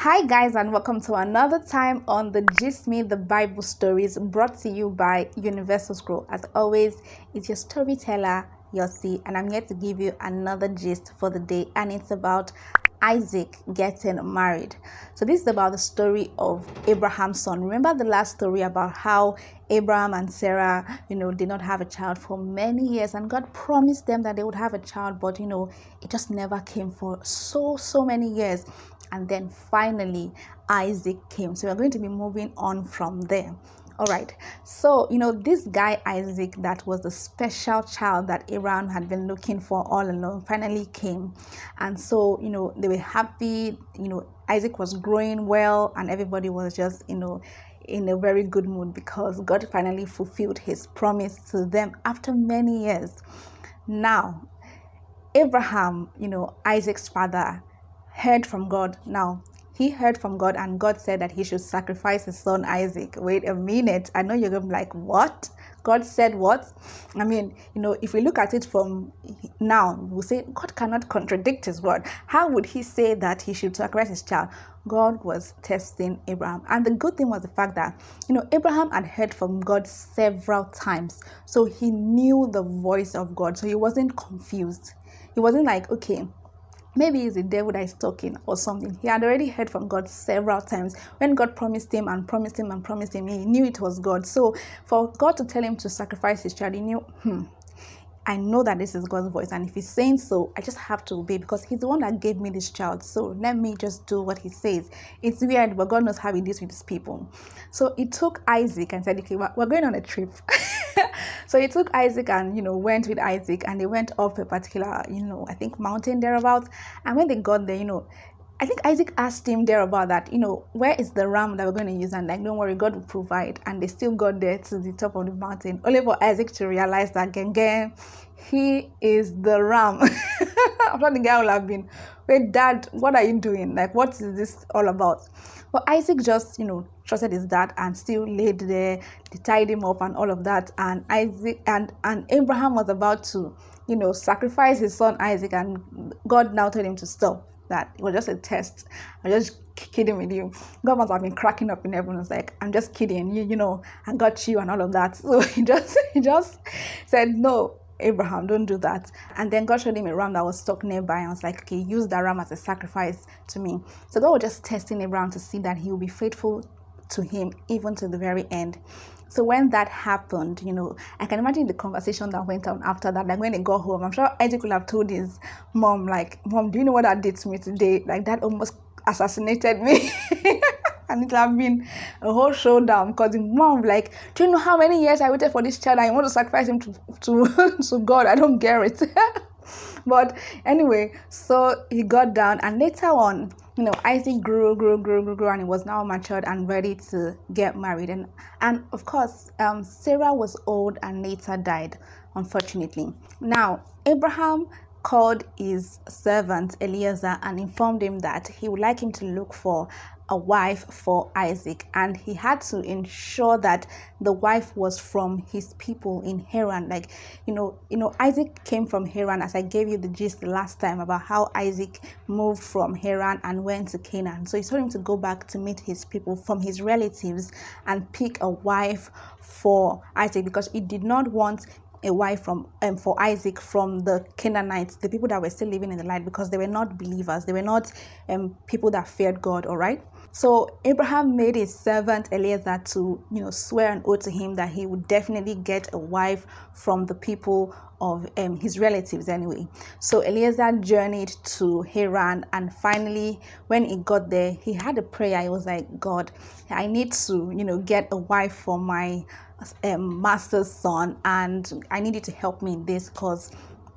Hi guys, and welcome to another time on the Gist Me the Bible Stories, brought to you by Universal Scroll. As always, it's your storyteller Yossi, and I'm here to give you another gist for the day, and it's about Isaac getting married. So this is about the story of Abraham's son. Remember the last story about how Abraham and Sarah, did not have a child for many years, and God promised them that they would have a child, but it just never came for so many years. And then finally Isaac came. So we're going to be moving on from there. All right, so this guy Isaac, that was the special child that Abraham had been looking for all along, finally came. And so they were happy. Isaac was growing well, and everybody was just in a very good mood because God finally fulfilled his promise to them after many years. Now Abraham, Isaac's father, heard from God. Now he heard from God, and God said that he should sacrifice his son Isaac. Wait a minute, I know you're gonna be like, what? God said what? I mean, if we look at it from now, we'll say God cannot contradict his word. How would he say that he should sacrifice his child? God was testing Abraham, and the good thing was the fact that Abraham had heard from God several times, so he knew the voice of God, so he wasn't confused. He wasn't like, okay, maybe it's the devil that is talking or something. He had already heard from God several times. When God promised him and promised him and promised him, he knew it was God. So for God to tell him to sacrifice his child, he knew, I know that this is God's voice, and if he's saying so, I just have to obey because he's the one that gave me this child. So let me just do what he says. It's weird, but God knows how he deals with his people. So he took Isaac and said, okay, we're going on a trip. So he took Isaac and went with Isaac, and they went up a particular I think mountain thereabouts. And when they got there, I think Isaac asked him there about that, where is the ram that we're going to use? And like, don't worry, God will provide. And they still got there to the top of the mountain, only for Isaac to realize that again, he is the ram. I'm sure the guy will have been, wait, Dad, what are you doing? Like, what is this all about? Well, Isaac just, trusted his dad and still laid there. They tied him up and all of that. And Isaac and Abraham was about to, sacrifice his son Isaac, and God now told him to stop. That it was just a test. I'm just kidding with you. God must have been cracking up in heaven. It was like, I'm just kidding. I got you and all of that. So he just said, no, Abraham, don't do that. And then God showed him a ram that was stuck nearby, and was like, okay, use that ram as a sacrifice to me. So God was just testing Abraham to see that he will be faithful to him even to the very end. So when that happened, I can imagine the conversation that went on after that. Like when they got home, I'm sure Isaac could have told his mom, like, Mom, do you know what that did to me today? Like, that almost assassinated me. And it have been a whole showdown because the mom, like, do you know how many years I waited for this child? I want to sacrifice him to God. I don't get it. But anyway, so he got down, and later on, Isaac grew, and he was now matured and ready to get married. And of course, Sarah was old and later died, unfortunately. Now, Abraham called his servant Eliezer and informed him that he would like him to look for a wife for Isaac, and he had to ensure that the wife was from his people in Haran. Like, Isaac came from Haran, as I gave you the gist the last time about how Isaac moved from Haran and went to Canaan. So he told him to go back to meet his people from his relatives and pick a wife for Isaac, because he did not want a wife from for Isaac from the Canaanites, the people that were still living in the land, because they were not believers. They were not people that feared God. All right. So Abraham made his servant Eliezer to swear an oath to him that he would definitely get a wife from the people of his relatives anyway. So Eliezer journeyed to Haran, and finally when he got there, he had a prayer. He was like, God, I need to get a wife for my master's son, and I need you to help me in this, because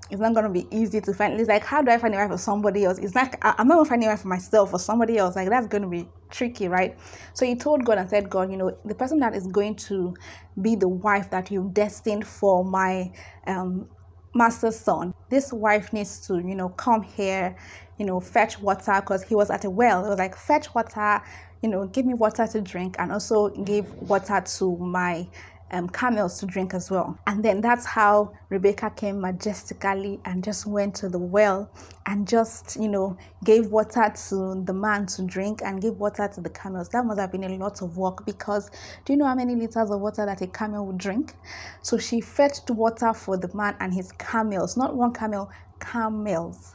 it's not going to be easy to find. It's like, how do I find a wife for somebody else? It's like, I'm not going to find a wife for myself or somebody else. Like, that's going to be tricky, right? So he told God and said, God, the person that is going to be the wife that you've destined for my master's son, this wife needs to come here, fetch water, because he was at a well. It was like, fetch water, give me water to drink, and also give water to my camels to drink as well. And then that's how Rebecca came majestically and just went to the well and just, gave water to the man to drink and gave water to the camels. That must have been a lot of work, because do you know how many liters of water that a camel would drink? So she fetched water for the man and his camels, not one camel, camels.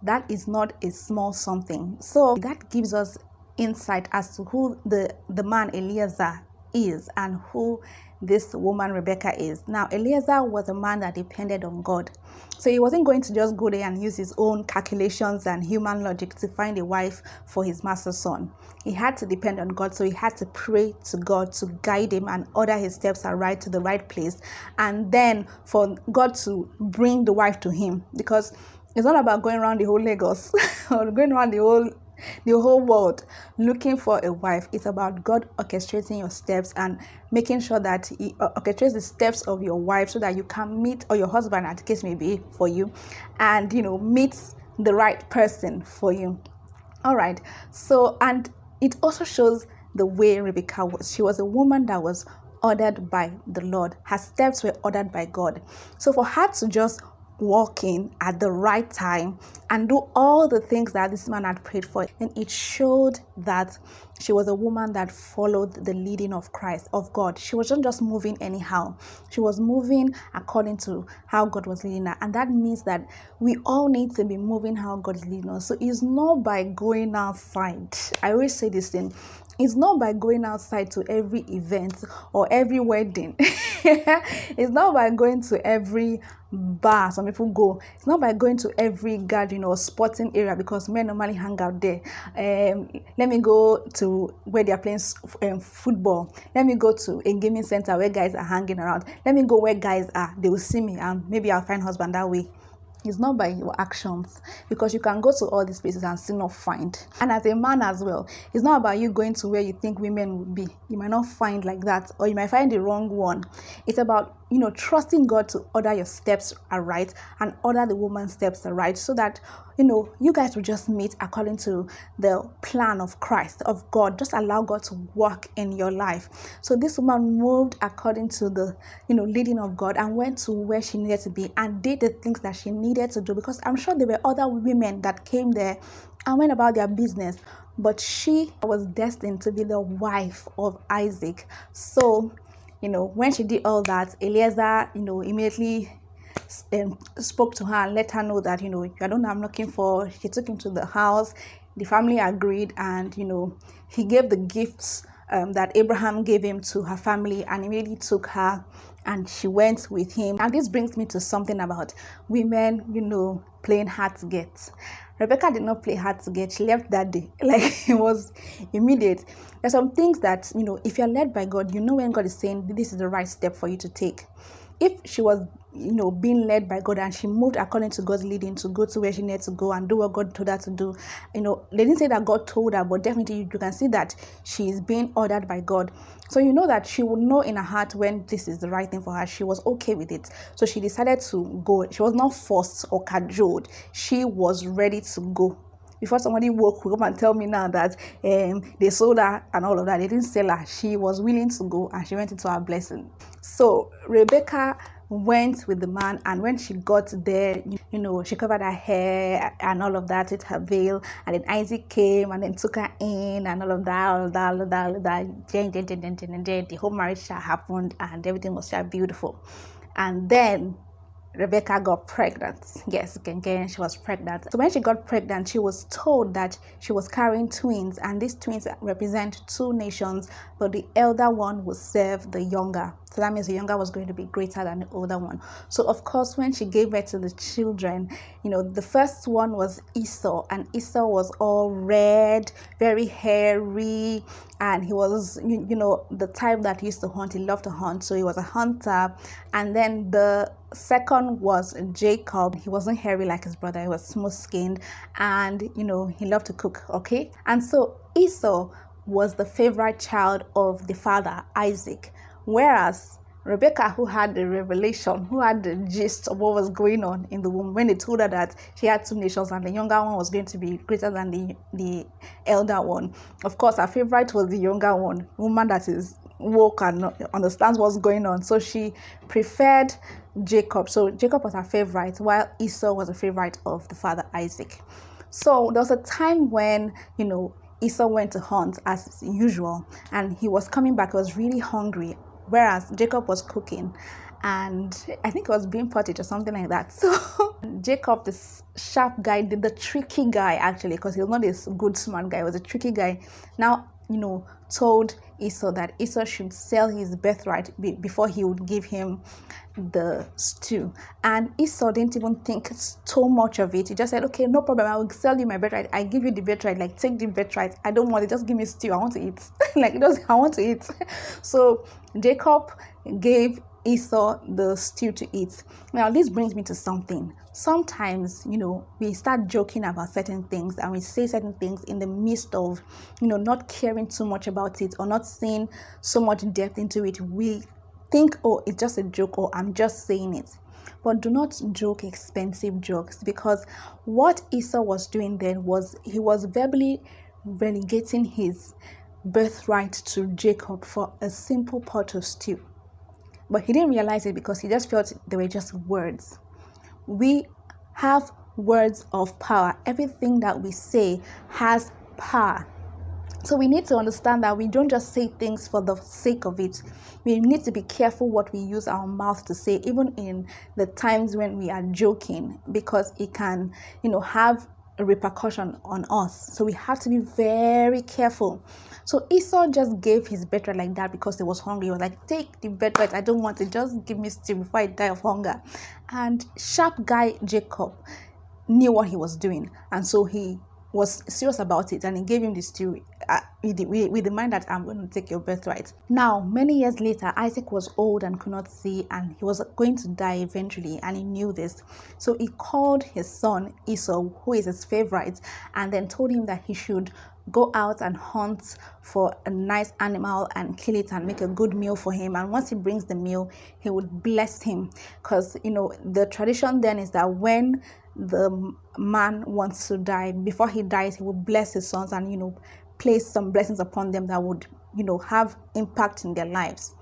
That is not a small something. So that gives us insight as to who the man Eliezer is and who this woman Rebecca is. Now, Eliezer was a man that depended on God. So he wasn't going to just go there and use his own calculations and human logic to find a wife for his master's son. He had to depend on God. So he had to pray to God to guide him and order his steps aright to the right place. And then for God to bring the wife to him, because it's not about going around the whole Lagos or going around the whole world looking for a wife. It's about God orchestrating your steps and making sure that He orchestrates the steps of your wife so that you can meet, or your husband, as the case may be for you, and meet the right person for you. All right. So, and it also shows the way Rebecca was. She was a woman that was ordered by the Lord. Her steps were ordered by God. So for her to just walk in at the right time and do all the things that this man had prayed for, and it showed that she was a woman that followed the leading of Christ, of God. She wasn't just moving anyhow. She was moving according to how God was leading her. And that means that we all need to be moving how God is leading us. So it's not by going outside. I always say this thing. It's not by going outside to every event or every wedding. It's not by going to every bar some people go. It's not by going to every garden or sporting area, because men normally hang out there. Let me go to where they are playing football. Let me go to a gaming center where guys are hanging around. Let me go where guys are. They will see me and maybe I'll find husband that way. It's not by your actions, because you can go to all these places and still not find. And as a man as well, it's not about you going to where you think women would be. You might not find like that, or you might find the wrong one. It's about trusting God to order your steps aright and order the woman's steps aright, so that you guys will just meet according to the plan of Christ, of God. Just allow God to work in your life. So this woman moved according to the leading of God and went to where she needed to be and did the things that she needed to do, because I'm sure there were other women that came there and went about their business, but she was destined to be the wife of Isaac. So when she did all that, Eliezer immediately spoke to her and let her know that you are the one I'm looking for. He took him to the house. The family agreed, and he gave the gifts that Abraham gave him to her family, and immediately took her and she went with him. And this brings me to something about women playing hard to get. Rebecca did not play hard to get. She left that day. Like, it was immediate. There's some things that if you're led by God, when God is saying this is the right step for you to take. If she was being led by God and she moved according to God's leading to go to where she needed to go and do what God told her to do, they didn't say that God told her, but definitely you can see that she is being ordered by God. So that she would know in her heart when this is the right thing for her. She was okay with it, so she decided to go. She was not forced or cajoled. She was ready to go. Before somebody woke up and tell me now that they sold her and all of that, they didn't sell her. She was willing to go, and she went into her blessing. So Rebecca went with the man, and when she got there, she covered her hair and all of that with her veil, and then Isaac came and then took her in and all of that. The whole marriage happened, and everything was beautiful. And then Rebecca got pregnant. Yes, again, she was pregnant. So when she got pregnant, she was told that she was carrying twins, and these twins represent two nations, but the elder one would serve the younger. So that means the younger was going to be greater than the older one. So of course, when she gave birth to the children, the first one was Esau, and Esau was all red, very hairy, and he was, the type that used to hunt. He loved to hunt, so he was a hunter. And then the second was Jacob. He wasn't hairy like his brother. He was smooth skinned, and he loved to cook. Okay, and so Esau was the favorite child of the father Isaac, whereas Rebecca, who had the revelation, who had the gist of what was going on in the womb, when they told her that she had two nations and the younger one was going to be greater than the elder one, of course her favorite was the younger one, woman that is woke and understands what's going on. So she preferred Jacob. So Jacob was her favorite, while Esau was a favorite of the father Isaac. So there was a time when, Esau went to hunt as usual, and he was coming back. He was really hungry, whereas Jacob was cooking, and I think it was being pottage or something like that. So Jacob, this sharp guy, the tricky guy actually, because he was not this good smart guy, he was a tricky guy. Now, told Esau that Esau should sell his birthright before he would give him the stew. And Esau didn't even think so much of it. He just said, okay, no problem, I will sell you my birthright. I give you the birthright, like take the birthright. I don't want it, just give me stew. I want to eat. I want to eat. So Jacob gave Esau the stew to eat. Now this brings me to something. Sometimes, we start joking about certain things, and we say certain things in the midst of, not caring too much about it, or not seeing so much depth into it. We think, oh, it's just a joke, or I'm just saying it. But do not joke expensive jokes, because what Esau was doing then was he was verbally relegating his birthright to Jacob for a simple pot of stew. But he didn't realize it, because he just felt they were just words. We have words of power. Everything that we say has power. So we need to understand that we don't just say things for the sake of it. We need to be careful what we use our mouth to say, even in the times when we are joking, because it can, have a repercussion on us. So we have to be very careful. So Esau just gave his birthright like that because he was hungry. He was like, take the birthright, I don't want it, just give me stew before I die of hunger. And sharp guy Jacob knew what he was doing, and so he was serious about it, and he gave him the stew with the mind that I'm going to take your birthright. Now, many years later, Isaac was old and could not see, and he was going to die eventually, and he knew this. So he called his son Esau, who is his favorite, and then told him that he should go out and hunt for a nice animal and kill it and make a good meal for him. And once he brings the meal, he would bless him, because the tradition then is that when the man wants to die, before he dies, he will bless his sons and place some blessings upon them that would have impact in their lives.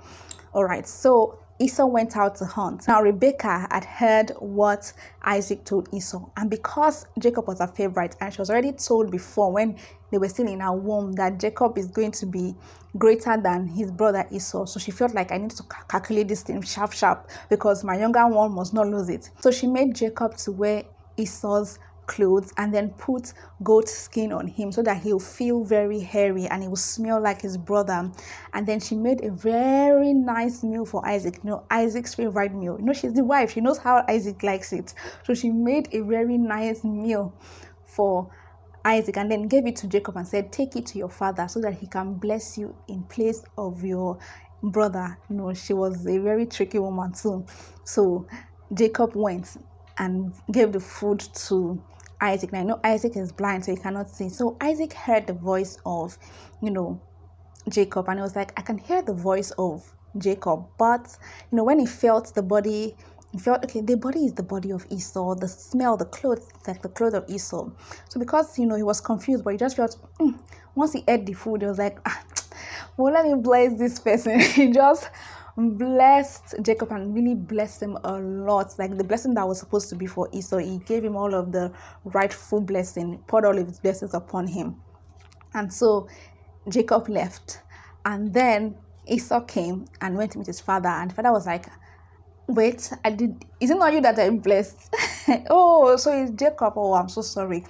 All right, so Esau went out to hunt. Now Rebecca had heard what Isaac told Esau, and because Jacob was her favorite, and she was already told before when they were still in her womb that Jacob is going to be greater than his brother Esau, so she felt like I need to calculate this thing sharp, because my younger one must not lose it. So she made Jacob to wear Esau's clothes and then put goat skin on him so that he'll feel very hairy and he will smell like his brother. And then she made a very nice meal for Isaac, Isaac's favorite meal. She's the wife, she knows how Isaac likes it, so she made a very nice meal for Isaac and then gave it to Jacob and said, take it to your father so that he can bless you in place of your brother. She was a very tricky woman too. So Jacob went and gave the food to Isaac. Now I know Isaac is blind, so he cannot see. So Isaac heard the voice of, Jacob, and he was like, I can hear the voice of Jacob. But, when he felt the body, he felt, okay, the body is the body of Esau. The smell, the clothes, like the clothes of Esau. So because, he was confused, but he just felt, once he ate the food, he was like, well, let me bless this person. He just blessed Jacob and really blessed him a lot, like the blessing that was supposed to be for Esau. He gave him all of the rightful blessing, poured all of his blessings upon him. And so Jacob left, and then Esau came and went to meet his father, and the father was like, wait, is it not you that I blessed? Oh, so it's Jacob. Oh, I'm so sorry,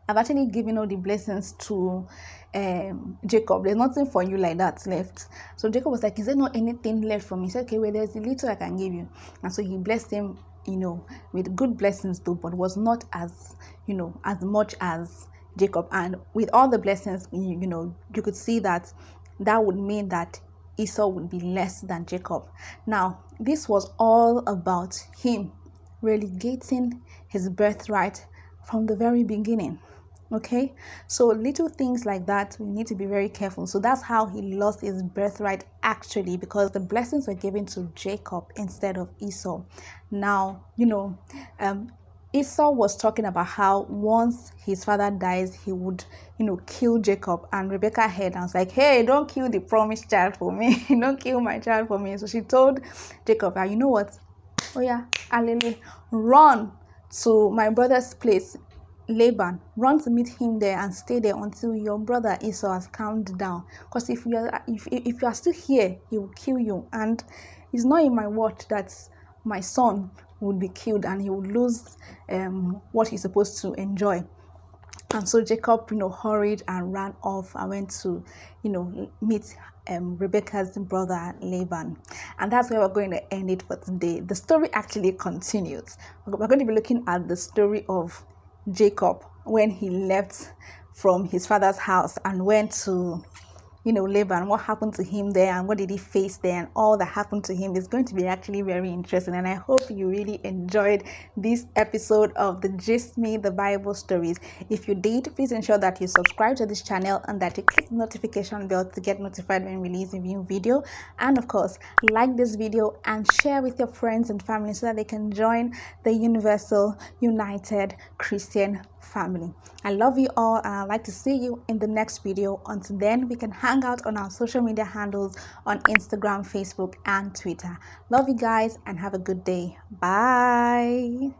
I've actually given all the blessings to Jacob. There's nothing for you like that left. So Jacob was like, is there not anything left for me? He said, okay, well, there's a little I can give you. And so he blessed him, with good blessings though, but was not as much as Jacob. And with all the blessings, you could see that would mean that Esau would be less than Jacob. Now this was all about him relegating his birthright from the very beginning. Okay, so little things like that, we need to be very careful. So that's how he lost his birthright actually, because the blessings were given to Jacob instead of Esau. Now, Esau was talking about how once his father dies, he would, kill Jacob. And Rebecca heard and was like, hey, don't kill the promised child for me. Don't kill my child for me. So she told Jacob, you know what? Oh yeah, Alele, run to my brother's place, Laban. Run to meet him there and stay there until your brother Esau has calmed down. Because if you are still here, he will kill you. And it's not in my watch that my son would be killed and he would lose what he's supposed to enjoy. And so Jacob, hurried and ran off and went to, meet Rebecca's brother Laban. And that's where we're going to end it for today. The story actually continues. We're going to be looking at the story of Jacob when he left from his father's house and went to Laban, what happened to him there and what did he face there and all that happened to him is going to be actually very interesting. And I hope you really enjoyed this episode of the Gist Me the Bible stories. If you did, please ensure that you subscribe to this channel and that you click the notification bell to get notified when we release a new video. And of course, like this video and share with your friends and family so that they can join the Universal United Christian family. I love you all and I'd like to see you in the next video. Until then, we can hang out on our social media handles on Instagram, Facebook, and Twitter. Love you guys and have a good day. Bye.